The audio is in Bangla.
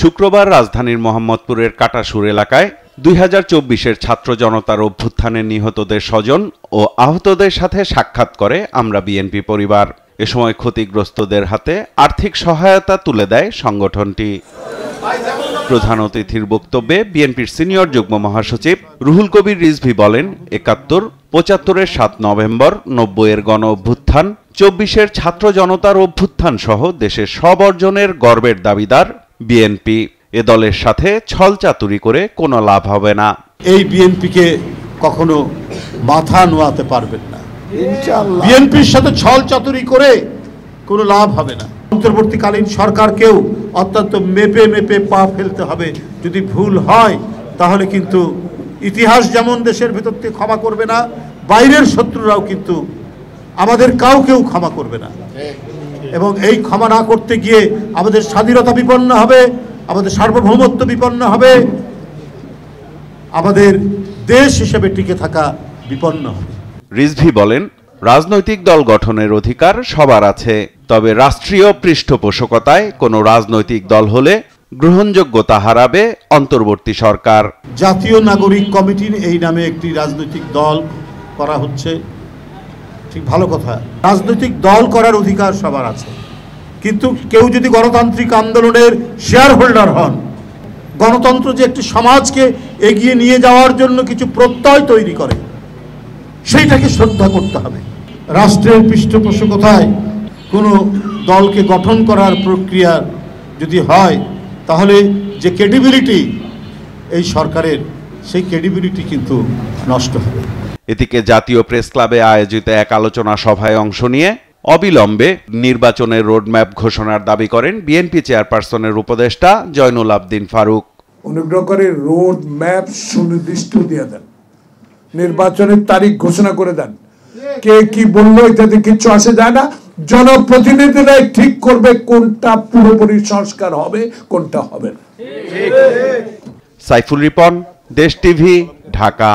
শুক্রবার রাজধানীর মোহাম্মদপুরের কাটাসুর এলাকায় 2024-এর ছাত্র জনতার অভ্যুত্থানে নিহতদের স্বজন ও আহতদের সাথে সাক্ষাৎ করে আমরা বিএনপি পরিবার। এ সময় ক্ষতিগ্রস্তদের হাতে আর্থিক সহায়তা তুলে দেয় সংগঠনটি। প্রধান অতিথির বক্তব্যে বিএনপির সিনিয়র যুগ্ম মহাসচিব রুহুল কবির রিজভী বলেন, ৭১, ৭৫-এর ৭ নভেম্বর, ৯০-এর গণ অভ্যুত্থান, ২৪-এর ছাত্র জনতার অভ্যুত্থান সহ দেশের সব অর্জনের গর্বের দাবিদার বিএনপি। এ দলের সাথে ছলচাতুরি করে কোনো লাভ হবে না। এই বিএনপিকে কখনো মাথা নোয়াতে পারবেন না। বিএনপির সাথে ছলচাতুরি করে কোনো লাভ হবে না। অন্তর্বর্তীকালীন সরকারকেও অত্যন্ত মেপে মেপে পা ফেলতে হবে। যদি ভুল হয় তাহলে কিন্তু ইতিহাস যেমন দেশের ভেতর থেকে ক্ষমা করবে না, বাইরের শত্রুরাও কিন্তু আমাদের কাউকেও ক্ষমা করবে না। এবং এই ক্ষমা না করতে গিয়ে আমাদের স্বাধীনতা বিপন্ন হবে, আমাদের সার্বভৌমত্ব বিপন্ন হবে, আমাদের দেশ হিসেবে টিকে থাকা বিপন্ন হবে। রিজভী বলেন, রাজনৈতিক দল গঠনের অধিকার সবার আছে, তবে রাষ্ট্রীয় পৃষ্ঠপোষকতায় কোনো রাজনৈতিক দল হলে গ্রহণযোগ্যতা হারাবে অন্তর্বর্তী সরকার। জাতীয় নাগরিক কমিটির এই নামে একটি রাজনৈতিক দল করা হচ্ছে, ঠিক ভালো কথা। রাজনৈতিক দল করার অধিকার সবার আছে, কিন্তু কেউ যদি গণতান্ত্রিক আন্দোলনের শেয়ার হোল্ডার হন, গণতন্ত্র যে একটি সমাজকে এগিয়ে নিয়ে যাওয়ার জন্য কিছু প্রত্যয় তৈরি করে, সেইটাকে শ্রদ্ধা করতে হবে। রাষ্ট্রের পৃষ্ঠপোষকতায় কোনো দলকে গঠন করার প্রক্রিয়া যদি হয়, তাহলে যে ক্রেডিবিলিটি এই সরকারের, সেই ক্রেডিবিলিটি কিন্তু নষ্ট হবে। এদিকে জাতীয় প্রেস ক্লাবে আয়োজিত এক আলোচনা সভায় অংশ নিয়ে অবিলম্বে নির্বাচনের রোডম্যাপ ঘোষণার দাবি করেন বিএনপি চেয়ারপারসনের উপদেষ্টা জয়নুল আবদিন ফারুক। অনুগ্রহ করে রোড ম্যাপ সুনির্দিষ্ট দিয়ে দেন, নির্বাচনের তারিখ ঘোষণা করে দেন। কে কি বললো ইত্যাদি কিছু আসে যায় না, জনপ্রতিনিধিরাই ঠিক করবে কোনটা পুরোপুরি সংস্কার হবে, কোনটা হবে না। সাইফুল রিপন, দেশ টিভি, ঢাকা।